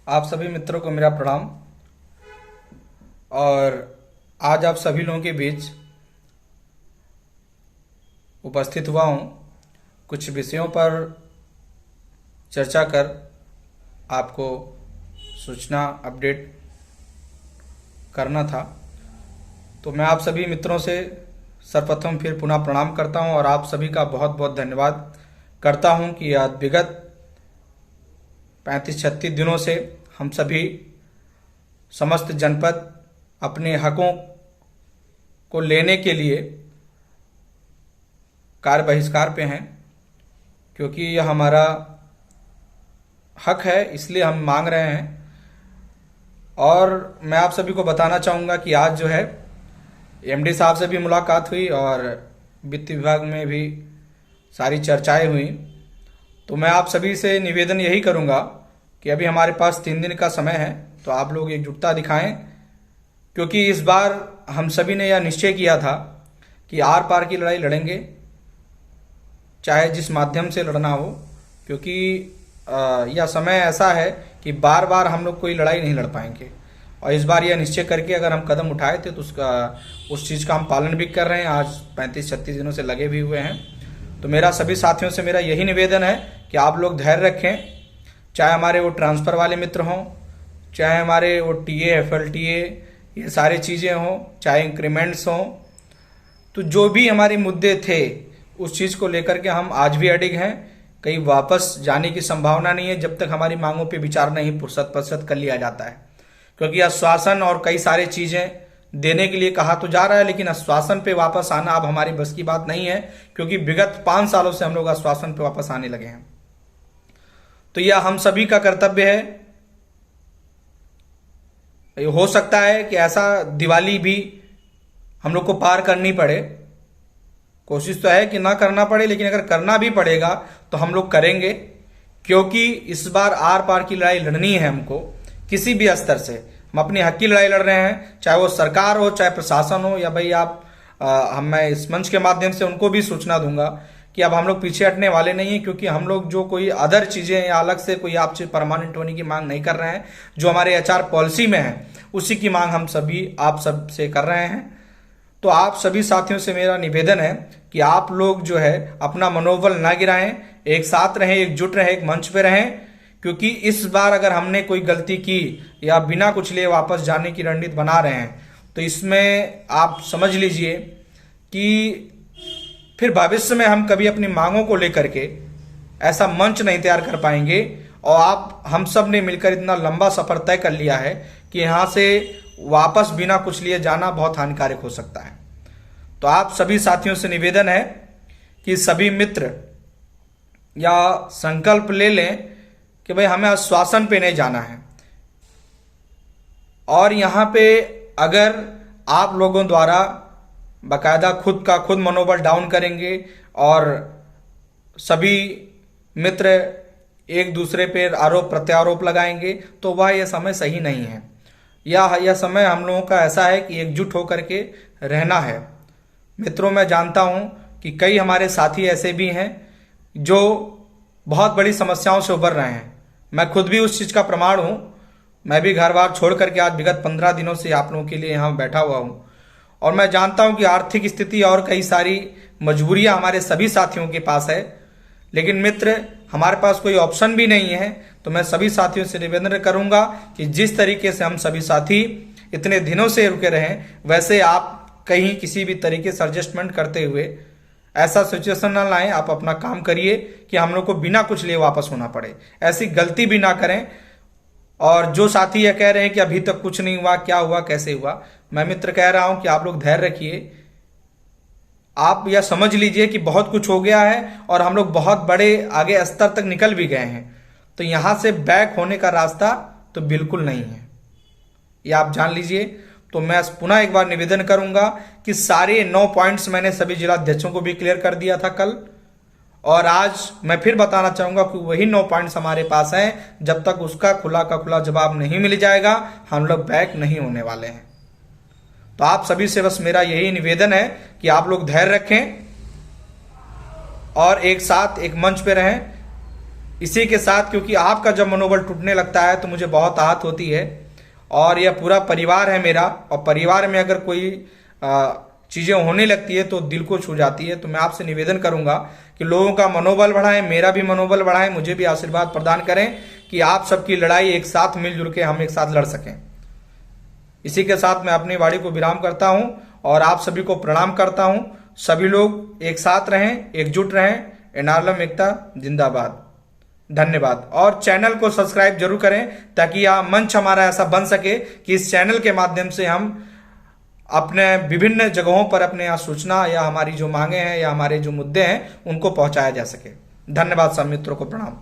आप सभी मित्रों को मेरा प्रणाम। और आज आप सभी लोगों के बीच उपस्थित हुआ हूँ कुछ विषयों पर चर्चा कर आपको सूचना अपडेट करना था। तो मैं आप सभी मित्रों से सर्वप्रथम फिर पुनः प्रणाम करता हूँ और आप सभी का बहुत बहुत धन्यवाद करता हूँ कि आज विगत 35-36 दिनों से हम सभी समस्त जनपद अपने हकों को लेने के लिए कार्य बहिष्कार पे हैं, क्योंकि यह हमारा हक है, इसलिए हम मांग रहे हैं। और मैं आप सभी को बताना चाहूँगा कि आज जो है एमडी साहब से भी मुलाकात हुई और वित्त विभाग में भी सारी चर्चाएं हुई। तो मैं आप सभी से निवेदन यही करूँगा कि अभी हमारे पास 3 दिन का समय है, तो आप लोग एकजुटता दिखाएं, क्योंकि इस बार हम सभी ने यह निश्चय किया था कि आर पार की लड़ाई लड़ेंगे, चाहे जिस माध्यम से लड़ना हो। क्योंकि यह समय ऐसा है कि बार बार हम लोग कोई लड़ाई नहीं लड़ पाएंगे, और इस बार यह निश्चय करके अगर हम कदम उठाए थे तो उस चीज़ का हम पालन भी कर रहे हैं। आज 35-36 दिनों से लगे भी हुए हैं। तो मेरा सभी साथियों से मेरा यही निवेदन है कि आप लोग धैर्य रखें, चाहे हमारे वो ट्रांसफ़र वाले मित्र हों, चाहे हमारे वो टीए FLTA ये सारी चीज़ें हों, चाहे इंक्रीमेंट्स हों। तो जो भी हमारे मुद्दे थे उस चीज़ को लेकर के हम आज भी अडिग हैं। कहीं वापस जाने की संभावना नहीं है जब तक हमारी मांगों पे विचार नहीं शत कर लिया जाता है। क्योंकि आश्वासन और कई सारी चीज़ें देने के लिए कहा तो जा रहा है, लेकिन आश्वासन पे वापस आना अब हमारी बस की बात नहीं है, क्योंकि विगत 5 सालों से हम लोग आश्वासन पे वापस आने लगे हैं। तो यह हम सभी का कर्तव्य है। हो सकता है कि ऐसा दिवाली भी हम लोग को पार करनी पड़े, कोशिश तो है कि ना करना पड़े, लेकिन अगर करना भी पड़ेगा तो हम लोग करेंगे, क्योंकि इस बार आर पार की लड़ाई लड़नी है हमको। किसी भी स्तर से हम अपनी हक की लड़ाई लड़ रहे हैं, चाहे वो सरकार हो, चाहे प्रशासन हो, या भाई मैं इस मंच के माध्यम से उनको भी सूचना दूंगा कि अब हम लोग पीछे हटने वाले नहीं हैं। क्योंकि हम लोग जो कोई अदर चीज़ें या अलग से कोई आपसे परमानेंट होने की मांग नहीं कर रहे हैं, जो हमारे HR पॉलिसी में है उसी की मांग हम सभी आप सब से कर रहे हैं। तो आप सभी साथियों से मेरा निवेदन है कि आप लोग जो है अपना मनोबल ना गिराएं, एक साथ रहें, एकजुट रहें, एक मंच पे रहें। क्योंकि इस बार अगर हमने कोई गलती की या बिना कुछ लिए वापस जाने की रणनीति बना रहे हैं, तो इसमें आप समझ लीजिए कि फिर भविष्य में हम कभी अपनी मांगों को लेकर के ऐसा मंच नहीं तैयार कर पाएंगे। और हम सब ने मिलकर इतना लंबा सफर तय कर लिया है कि यहाँ से वापस बिना कुछ लिए जाना बहुत हानिकारक हो सकता है। तो आप सभी साथियों से निवेदन है कि सभी मित्र या संकल्प ले लें कि भाई हमें आश्वासन पे नहीं जाना है। और यहाँ पे अगर आप लोगों द्वारा बाकायदा खुद का खुद मनोबल डाउन करेंगे और सभी मित्र एक दूसरे पर आरोप प्रत्यारोप लगाएंगे, तो वह यह समय सही नहीं है। यह समय हम लोगों का ऐसा है कि एकजुट होकर के रहना है। मित्रों, मैं जानता हूं कि कई हमारे साथी ऐसे भी हैं जो बहुत बड़ी समस्याओं से उबर रहे हैं। मैं खुद भी उस चीज़ का प्रमाण हूं। मैं भी घर बार छोड़ करके आज विगत 15 दिनों से आप लोगों के लिए यहाँ बैठा हुआ हूं, और मैं जानता हूं कि आर्थिक स्थिति और कई सारी मजबूरियां हमारे सभी साथियों के पास है। लेकिन मित्र, हमारे पास कोई ऑप्शन भी नहीं है। तो मैं सभी साथियों से निवेदन करूंगा कि जिस तरीके से हम सभी साथी इतने दिनों से रुके रहें, वैसे आप कहीं किसी भी तरीके से एडजस्टमेंट करते हुए ऐसा सिचुएशन ना लाएं। आप अपना काम करिए कि हम लोग को बिना कुछ लिए वापस होना पड़े, ऐसी गलती भी ना करें। और जो साथी ये कह रहे हैं कि अभी तक कुछ नहीं हुआ, क्या हुआ, कैसे हुआ, मैं मित्र कह रहा हूं कि आप लोग धैर्य रखिए। आप यह समझ लीजिए कि बहुत कुछ हो गया है और हम लोग बहुत बड़े आगे स्तर तक निकल भी गए हैं। तो यहां से बैक होने का रास्ता तो बिल्कुल नहीं है, ये आप जान लीजिए। तो मैं पुनः एक बार निवेदन करूंगा कि सारे 9 पॉइंट्स मैंने सभी जिलाध्यक्षों को भी क्लियर कर दिया था कल, और आज मैं फिर बताना चाहूंगा कि वही 9 पॉइंट्स हमारे पास हैं। जब तक उसका खुला का खुला जवाब नहीं मिल जाएगा, हम लोग बैक नहीं होने वाले हैं। तो आप सभी से बस मेरा यही निवेदन है कि आप लोग धैर्य रखें और एक साथ एक मंच पे रहें। इसी के साथ, क्योंकि आपका जब मनोबल टूटने लगता है तो मुझे बहुत आहत होती है, और यह पूरा परिवार है मेरा, और परिवार में अगर कोई चीजें होने लगती है तो दिल को छू जाती है। तो मैं आपसे निवेदन करूंगा कि लोगों का मनोबल बढ़ाएं, मेरा भी मनोबल बढ़ाएं, मुझे भी आशीर्वाद प्रदान करें कि आप सबकी लड़ाई एक साथ मिलजुल के हम एक साथ लड़ सकें। इसी के साथ मैं अपनी वाणी को विराम करता हूं और आप सभी को प्रणाम करता हूं। सभी लोग एक साथ रहें, एकजुट रहें। एर्नाकुलम एकता जिंदाबाद। धन्यवाद। और चैनल को सब्सक्राइब जरूर करें ताकि यह मंच हमारा ऐसा बन सके कि इस चैनल के माध्यम से हम अपने विभिन्न जगहों पर अपने यहाँ सूचना या हमारी जो मांगे हैं या हमारे जो मुद्दे हैं उनको पहुंचाया जा सके। धन्यवाद सब मित्रों को प्रणाम।